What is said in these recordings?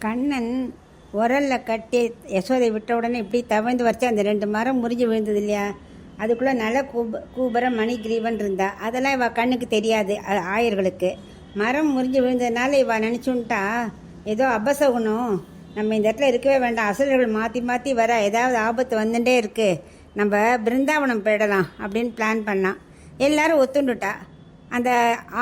கண்ணன் உரலில் கட்டி யசோதை விட்ட உடனே இப்படி தவழ்ந்து வச்சு அந்த 2 மரம் முறிஞ்சு விழுந்தது இல்லையா? அதுக்குள்ளே நல்ல கூபரம் மணிகிரீவன் இருந்தா. அதெல்லாம் இவ கண்ணுக்கு தெரியாது ஆயர்களுக்கு. மரம் முறிஞ்சு விழுந்ததுனால இவ நினச்சுட்டா ஏதோ அபசகுணம், நம்ம இந்த இடத்துல இருக்கவே வேண்டாம், அசுரர்கள் மாற்றி மாற்றி வர ஏதாவது ஆபத்து வந்துட்டே இருக்கு, நம்ம பிருந்தாவனம் போயிடலாம் அப்படின்னு பிளான் பண்ணான். எல்லாரும் ஒத்துண்டுட்டா. அந்த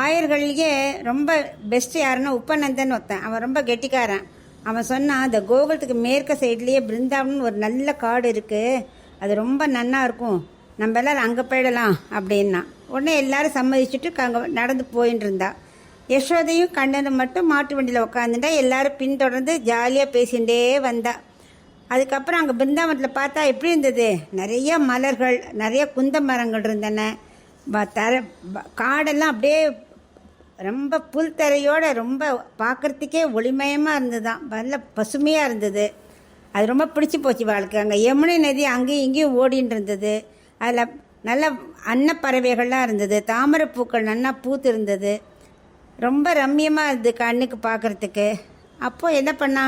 ஆயர்கள்லேயே ரொம்ப பெஸ்ட் யாருன்னா உப்பநந்தன் ஒருத்தன். அவன் ரொம்ப கெட்டிக்காரன். அவன் சொன்னான், அந்த கோகுலத்துக்கு மேற்கு சைட்லேயே பிருந்தாவன் ஒரு நல்ல காடு இருக்குது, அது ரொம்ப நன்னா இருக்கும், நம்ம எல்லோரும் அங்கே போயிடலாம் அப்படின்னா. உடனே எல்லாரும் சம்மதிச்சுட்டு அங்கே நடந்து போயின்னு இருந்தா. யசோதையும் கண்ணனும் மட்டும் மாட்டு வண்டியில் உட்காந்துட்டா. எல்லாரும் பின்தொடர்ந்து ஜாலியாக பேசிகிட்டே வந்தா. அதுக்கப்புறம் அங்கே பிருந்தாவனத்தில் பார்த்தா எப்படி இருந்தது, நிறைய மலர்கள், நிறைய குந்த மரங்கள் இருந்தன. காடெல்லாம் அப்படியே ரொம்ப புல் தரையோடு ரொம்ப பார்க்குறதுக்கே ஒளிமயமாக இருந்ததுதான். நல்ல பசுமையாக இருந்தது. அது ரொம்ப பிடிச்சி போச்சு வாழ்க்கை. அங்கே யமுனை நதி அங்கேயும் இங்கேயும் ஓடின்னு இருந்தது. அதில் நல்ல அன்னப்பறவைகள்லாம் இருந்தது. தாமரை பூக்கள் நல்லா பூத்து இருந்தது. ரொம்ப ரம்மியமாக இருந்தது கண்ணுக்கு பார்க்குறதுக்கு. அப்போது என்ன பண்ணா,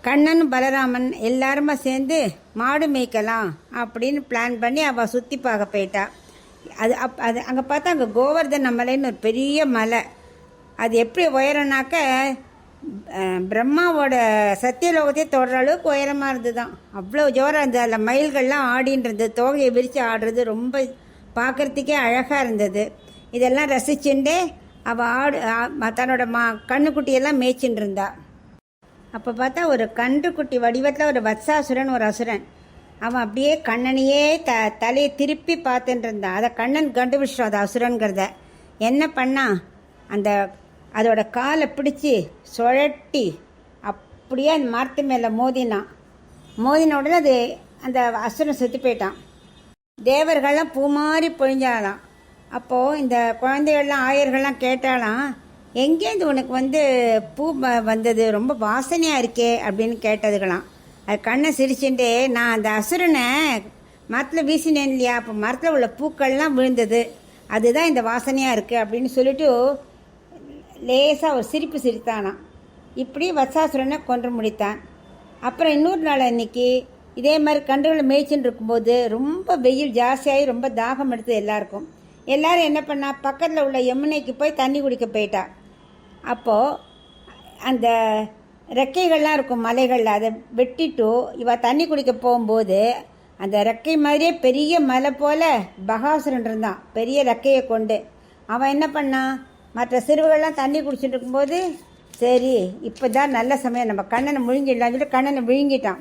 கண்ணன் பலராமன் எல்லாருமா சேர்ந்து மாடு மேய்க்கலாம் அப்படின்னு பிளான் பண்ணி அவள் சுற்றி பார்க்க போயிட்டா. அது அங்கே பார்த்தா அங்கே கோவர்தன மலைன்னு ஒரு பெரிய மலை. அது எப்படி உயரம்னாக்க பிரம்மாவோட சத்தியலோகத்தையே தொடர அளவுக்கு உயரமாக இருந்துதான். அவ்வளோ ஜோராக இருந்தது. அதில் மயில்கள்லாம் ஆடின்னு இருந்தது, தோகையை விரித்து ஆடுறது, ரொம்ப பார்க்குறதுக்கே அழகாக இருந்தது. இதெல்லாம் ரசிச்சுட்டு அவள் தன்னோட கண்ணுக்குட்டியெல்லாம் மேய்ச்சின்னு இருந்தா. அப்போ பார்த்தா ஒரு கன்றுக்குட்டி வடிவத்தில் ஒரு வத்சாசுரன், ஒரு அசுரன். அவன் அப்படியே கண்ணனையே தலையை திருப்பி பார்த்துட்டு இருந்தான். அதை கண்ணன் கண்டுபிடிச்சிட்டான் அது அசுரன்கிறத. என்ன பண்ணா, அதோட காலை பிடிச்சி சுழட்டி அப்படியே அந்த மரத்து மேலே மோதின உடனே அது அந்த அசுரன் செத்து போயிட்டான். தேவர்கள்லாம் பூ மாதிரி பொழிஞ்சாலாம். அப்போது இந்த குழந்தைகள்லாம் ஆயர்கள்லாம் கேட்டாலாம், எங்கேருந்து உனக்கு பூ வந்தது, ரொம்ப வாசனையாக இருக்கே அப்படின்னு கேட்டதுகளாம். அது கண்ணை சிரிச்சுட்டே, நான் அந்த அசுரனை மரத்தில் வீசினேன் இல்லையா, அப்போ மரத்தில் உள்ள பூக்கள்லாம் விழுந்தது, அதுதான் இந்த வாசனையாக இருக்குது அப்படின்னு சொல்லிட்டு லேசாக ஒரு சிரிப்பு சிரித்தானான். இப்படி வத்சாசுரனை கொன்று முடித்தான். அப்புறம் இன்னொரு நாள் அன்னைக்கு இதே மாதிரி கன்றுகளை மேய்ச்சின்னு இருக்கும்போது ரொம்ப வெயில் ஜாஸ்தியாகி ரொம்ப தாகம் எடுத்தது எல்லாருக்கும். எல்லாரும் என்ன பண்ணா, பக்கத்தில் உள்ள யமுனைக்கு போய் தண்ணி குடிக்க போயிட்டா. அப்போது அந்த ரெக்கைகள்லாம் இருக்கும் மலைகளில், அதை வெட்டிட்டு இவ தண்ணி குடிக்க போகும்போது அந்த ரெக்கை மாதிரியே பெரிய மலை போல் பகாசுரன் இருந்தான், பெரிய ரெக்கையை கொண்டு. அவன் என்ன பண்ணான், மற்ற சிறுவர்கள்லாம் தண்ணி குடிச்சிட்டு இருக்கும்போது, சரி இப்போ தான் நல்ல சமயம், நம்ம கண்ணனை முழுங்கிடலான்னு சொல்லிட்டு கண்ணனை விழுங்கிட்டான்.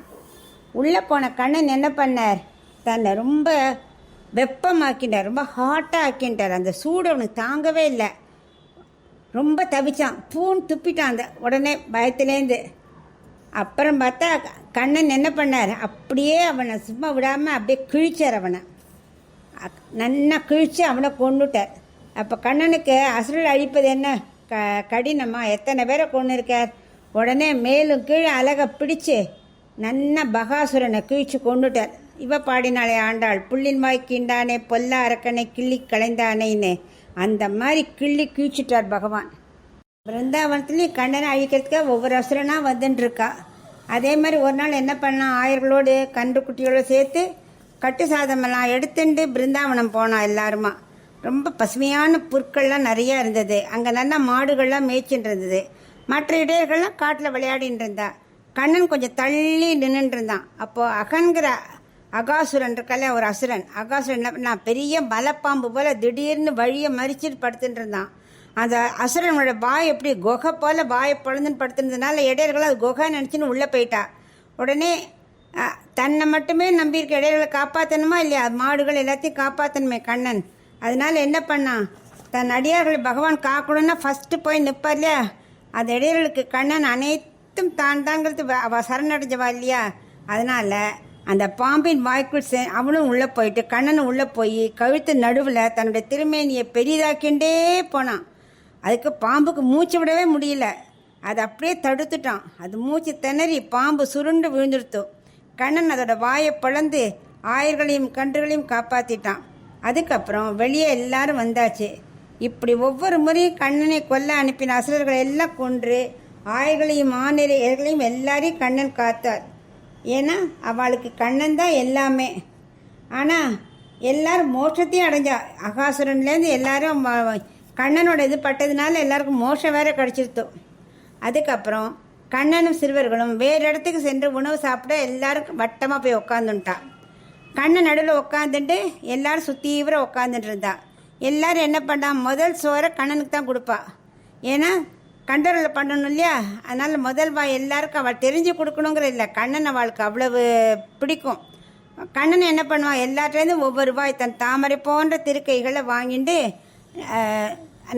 உள்ளே போன கண்ணன் என்ன பண்ணார், தன்னை ரொம்ப வெப்பமாக்கிட்டார், ரொம்ப ஹாட்டாக ஆக்கிட்டார். அந்த சூடு அவனுக்கு தாங்கவே இல்லை, ரொம்ப தவிச்சான், பூன்னு துப்பிட்டான் அந்த உடனே பயத்துலேருந்து. அப்புறம் பார்த்தா கண்ணன் என்ன பண்ணார், அப்படியே அவனை சும்மா விடாமல் அப்படியே கிழிச்சார். அவனை நன்னா கிழித்து அவனை கொண்டுட்டார். அப்போ கண்ணனுக்கு அசுரல் அழிப்பது என்ன கடினமா, எத்தனை பேரை கொண்டு இருக்கார். உடனே மேலும் கீழே அழகை பிடிச்சு நன்னா பகாசுரனை கிழிச்சு கொண்டுட்டார். இவ பாடினாலே ஆண்டாள், புள்ளின் வாய் கீண்டானே பொல்ல அரக்கனை கிள்ளி களைந்தானேன்னு அந்த மாதிரி கிள்ளி கிழிச்சிட்டார் பகவான். பிருந்தாவனத்துலேயும் கண்ணனை அழிக்கிறதுக்கு ஒவ்வொரு அசுரனாக வந்துட்டுருக்கா. அதே மாதிரி ஒரு நாள் என்ன பண்ணான், ஆயர்களோடு கன்று குட்டியோடு சேர்த்து கட்டு சாதமெல்லாம் எடுத்துட்டு பிருந்தாவனம் போனான் எல்லாருமா. ரொம்ப பசுமையான புற்கள்லாம் நிறையா இருந்தது. அங்கே நல்லா மாடுகள்லாம் மேய்ச்சின்னு இருந்தது. மற்ற இடையர்கள்லாம் காட்டில் விளையாடின்னு இருந்தா. கண்ணன் கொஞ்சம் தள்ளி நின்றுட்டு இருந்தான். அப்போது அகன்கிற அகாசுரன் இருக்கல, ஒரு அசுரன். அகாசுரன் என்ன பண்ணான், பெரிய மலைப்பாம்பு போல் திடீர்னு வழியை மறிச்சிட்டு படுத்துட்டு இருந்தான். அந்த அசுரனோட வாய் எப்படி குகை போல் வாயை பொழுதுன்னு படுத்துனதுனால இடையர்களும் அது குகை நினச்சின்னு உள்ளே போயிட்டா. உடனே தன்னை மட்டுமே நம்பியிருக்க இடையர்களை காப்பாற்றணுமா இல்லையா, மாடுகள் எல்லாத்தையும் காப்பாற்றணுமே கண்ணன். அதனால என்ன பண்ணான், தன் அடியார்களை பகவான் காக்கணும்னா ஃபஸ்ட்டு போய் நிற்பார் இல்லையா, அந்த இடையர்களுக்கு கண்ணன் அனைத்தும் தான் தாங்கிறது அவள் சரணடைஞ்சவா இல்லையா. அதனால் அந்த பாம்பின் வாய்க்குள் அவனும் உள்ளே போயிட்டு கண்ணனும் உள்ளே போய் கழுத்து நடுவில் தன்னுடைய திருமேனியை பெரிதாக்கிண்டே போனான். அதுக்கு பாம்புக்கு மூச்சு விடவே முடியல, அதை அப்படியே தடுத்துட்டான். அது மூச்சு திணறி பாம்பு சுருண்டு விழுந்துருத்தோம். கண்ணன் அதோட வாயை பிளந்து ஆயர்களையும் கன்றுகளையும் காப்பாற்றிட்டான். அதுக்கப்புறம் வெளியே எல்லாரும் வந்தாச்சு. இப்படி ஒவ்வொரு முறையும் கண்ணனை கொல்ல அனுப்பின அசுரர்களை எல்லாம் கொன்று ஆயர்களையும் மாநிலையும் எல்லாரையும் கண்ணன் காத்தார். ஏன்னா அவளுக்கு கண்ணன் தான் எல்லாமே. ஆனால் எல்லாரும் மோட்சத்தையும் அடைஞ்சா. அகாசுரன்லேருந்து எல்லாரும் கண்ணனோட இது பட்டதுனால எல்லாருக்கும் மோட்சம் வேற கிடச்சிருத்தோம். அதுக்கப்புறம் கண்ணனும் சிறுவர்களும் வேறு இடத்துக்கு சென்று உணவு சாப்பிட எல்லாரும் வட்டமாக போய் உக்காந்துட்டா. கண்ணன் நடுவில் உட்காந்துட்டு எல்லாரும் சுத்தீவிர உட்காந்துட்டு இருந்தா. எல்லாரும் என்ன பண்ணா, முதல் சோறை கண்ணனுக்கு தான் கொடுப்பா. ஏன்னா கண்டரில் பண்ணணும் இல்லையா, அதனால் முதல் வாய் எல்லாருக்கும் அவள் தெரிஞ்சு கொடுக்கணுங்கிற இல்லை, கண்ணன் அவளுக்கு அவ்வளவு பிடிக்கும். கண்ணன் என்ன பண்ணுவான், எல்லாத்துலேருந்து ஒவ்வொரு வாய் தன் தாமரை போன்ற திருக்கைகளை வாங்கிட்டு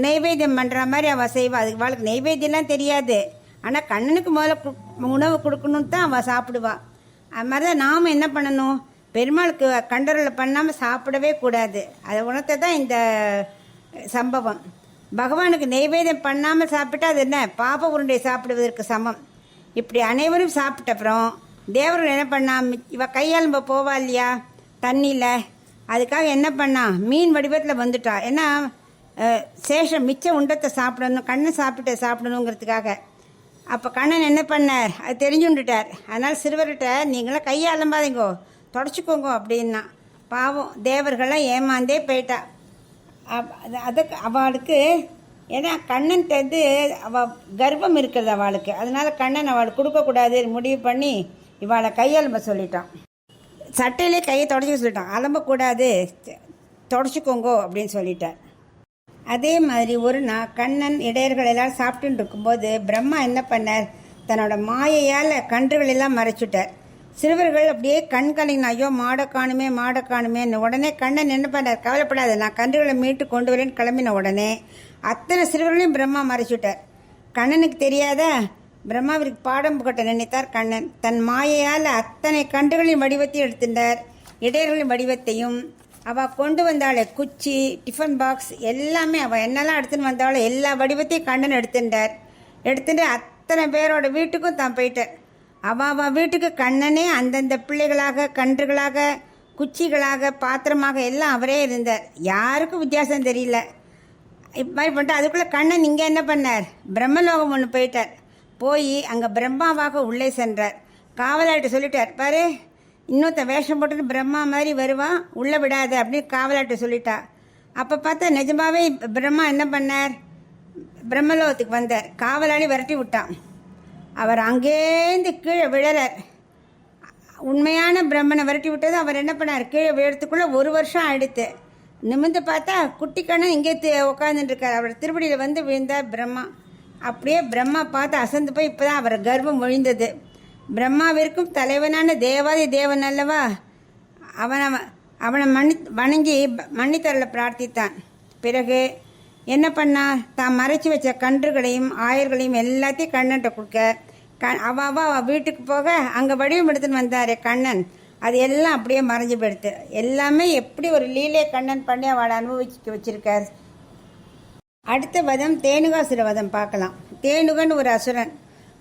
நெய்வேத்தியம் பண்ணுற மாதிரி அவள் செய்வாள். அதுக்கு அவளுக்கு நெய்வேத்தியம்லாம் தெரியாது. ஆனால் கண்ணனுக்கு முதல்ல உணவு கொடுக்கணுன்னு தான் அவள் சாப்பிடுவாள். அது மாதிரி தான் நாம் என்ன பண்ணணும், பெருமாளுக்கு கண்டரில் பண்ணாமல் சாப்பிடவே கூடாது. அதை உணர்த்த தான் இந்த சம்பவம். பகவானுக்கு நெய்வேத்தியம் பண்ணாமல் சாப்பிட்டா அது என்ன, பாப உருண்டை சாப்பிடுவதற்கு சமம். இப்படி அனைவரும் சாப்பிட்டப்புறம் தேவர்கள் என்ன பண்ணா, இவ கையாளும்ப போவா இல்லையா தண்ணியில், அதுக்காக என்ன பண்ணா, மீன் வடிவத்தில் வந்துட்டா. ஏன்னா சேஷம் மிச்ச உண்டத்தை சாப்பிடணும், கண்ணன் சாப்பிடணுங்கிறதுக்காக. அப்போ கண்ணன் என்ன பண்ணார், அது தெரிஞ்சுட்டார். அதனால் சிறுவர்கிட்ட நீங்களாம் கையாளம்பாதீங்கோ, தொடச்சிக்கோங்க அப்படின்னா. பாவம் தேவர்கள்லாம் ஏமாந்தே போயிட்டா. அதுக்கு அவளுக்கு ஏன்னா கண்ணன்ட்டு அவள் கர்ப்பம் இருக்கிறது அவளுக்கு. அதனால் கண்ணன் அவளுக்கு கொடுக்கக்கூடாது முடிவு பண்ணி இவளை கையெலும்ப சொல்லிட்டான். சட்டையிலே கையை தொடச்சிக்க சொல்லிட்டான். அலம்பக்கூடாது, தொடச்சிக்கோங்கோ அப்படின்னு சொல்லிட்டார். அதே மாதிரி ஒரு நாள் கண்ணன் இடையர்கள் எல்லாரும் சாப்பிட்டுன்னு இருக்கும்போது பிரம்மா என்ன பண்ணார், தன்னோட மாயையால் கன்றுகள் எல்லாம் மறைச்சுட்டார். சிறுவர்கள் அப்படியே கண் கலங்கின, ஐயோ மாடை காணுமேன்னு. உடனே கண்ணன் என்ன பண்ணார், கவலைப்படாது, நான் கன்றுகளை மீட்டு கொண்டு வரேன்னு கிளம்பின உடனே அத்தனை சிறுவர்களையும் பிரம்மா மறைச்சுட்டார். கண்ணனுக்கு தெரியாத பிரம்மாவிற்கு பாடம் புகட்ட நினைத்தார் கண்ணன். தன் மாயையால் அத்தனை கன்றுகளின் வடிவத்தையும் எடுத்துட்டார், இடையர்களின் வடிவத்தையும். அவள் கொண்டு வந்தாளே குச்சி, டிஃபன் பாக்ஸ் எல்லாமே அவள் என்னெல்லாம் எடுத்துன்னு வந்தாளோ எல்லா வடிவத்தையும் கண்ணன் எடுத்துட்டு அத்தனை பேரோட வீட்டுக்கும் தான் போயிட்டார். அவள் வீட்டுக்கு கண்ணனே அந்தந்த பிள்ளைகளாக, கன்றுகளாக, குச்சிகளாக, பாத்திரமாக எல்லாம் அவரே இருந்தார். யாருக்கும் வித்தியாசம் தெரியல. இப்போ மாதிரி பண்ணிட்டு அதுக்குள்ளே கண்ணன் இங்கே என்ன பண்ணார், பிரம்மலோகம் ஒன்று போயிட்டார். போய் அங்கே பிரம்மாவாக உள்ளே சென்றார். காவலாட்ட சொல்லிட்டார், பாரு இன்னொருத்த வேஷம் போட்டுட்டு பிரம்மா மாதிரி வருவான், உள்ளே விடாது அப்படின்னு காவலாட்ட சொல்லிட்டா. அப்போ பார்த்தா நிஜமாவே பிரம்மா என்ன பண்ணார், பிரம்மலோகத்துக்கு வந்தார். காவலாளி விரட்டி விட்டான். அவர் அங்கேருந்து கீழே விழறார். உண்மையான பிரம்மனை விரட்டி விட்டது. அவர் என்ன பண்ணார், கீழே விழறதுக்குள்ளே 1 வருஷம் ஆயிடுத்து. நிமிர்ந்து பார்த்தா குட்டி கண்ணன் இங்கே உட்காந்துட்டு இருக்கார். அவர் திருப்படியில் வந்து விழுந்தார் பிரம்மா. அப்படியே பிரம்மா பார்த்து அசந்து போய் இப்போ தான் அவர் கர்வம் ஒழிந்தது. பிரம்மாவிற்கும் தலைவனான தேவாதி தேவன் அல்லவா, அவனை வணங்கி மன்னித்தரல பிரார்த்தித்தான். பிறகு என்ன பண்ணா, தான் மறைச்சி வச்ச கன்றுகளையும் ஆயர்களையும் எல்லாத்தையும் கண்ணன்ட்ட கொடுக்க, அவள் வீட்டுக்கு போக அங்கே வடிவம் எடுத்துன்னு வந்தார் கண்ணன். அது எல்லாம் அப்படியே மறைஞ்சு போயிடுது. எல்லாமே எப்படி ஒரு லீலை கண்ணன் பண்ணி அவளை அனுபவிக்க வச்சிருக்கார். அடுத்த வதம் தேனுகாசுர வதம் பார்க்கலாம். தேனுகன் ஒரு அசுரன்.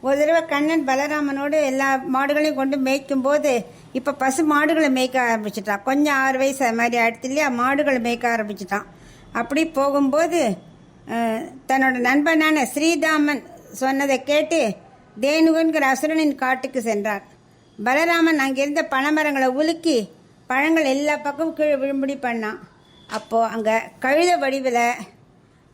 ஒரு தடவை கண்ணன் பலராமனோடு எல்லா மாடுகளையும் கொண்டு மேய்க்கும் போது இப்போ பசு மாடுகளை மேய்க்க ஆரம்பிச்சிட்டான். கொஞ்சம் 6 வயசு மாதிரி ஆயிடுத்து இல்லையா, மாடுகளை மேய்க்க ஆரம்பிச்சிட்டான். அப்படி போகும்போது தன்னோட நண்பனான ஸ்ரீதாமன் சொன்னதை கேட்டு தேனுகன்கிற அசுரனின் காட்டுக்கு சென்றார். பலராமன் அங்கிருந்த பனைமரங்களை உலுக்கி பழங்கள் எல்லா பக்கமும் கீழே விழும்படி பண்ணான். அப்போது அங்கே கழுத வடிவில்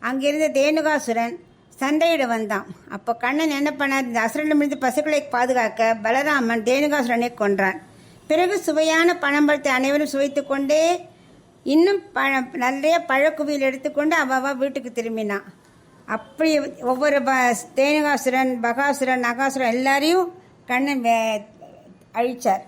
அங்கிருந்த தேனுகாசுரன் சண்டையிட வந்தான். அப்போ கண்ணன் என்ன பண்ணார், இந்த அசுரனிடமிருந்து பசுக்களை பாதுகாக்க பலராமன் தேனுகாசுரனை கொன்றான். பிறகு சுவையான பழம்பழத்தை அனைவரும் சுவைத்து கொண்டே இன்னும் நிறைய பழக்குவியல் எடுத்துக்கொண்டு அவள் வீட்டுக்கு திரும்பினான். அப்படி ஒவ்வொரு தேனுகாசுரன், பகாசுரன், நகாசுரன் எல்லாரையும் கண்ணன் அழிச்சார்.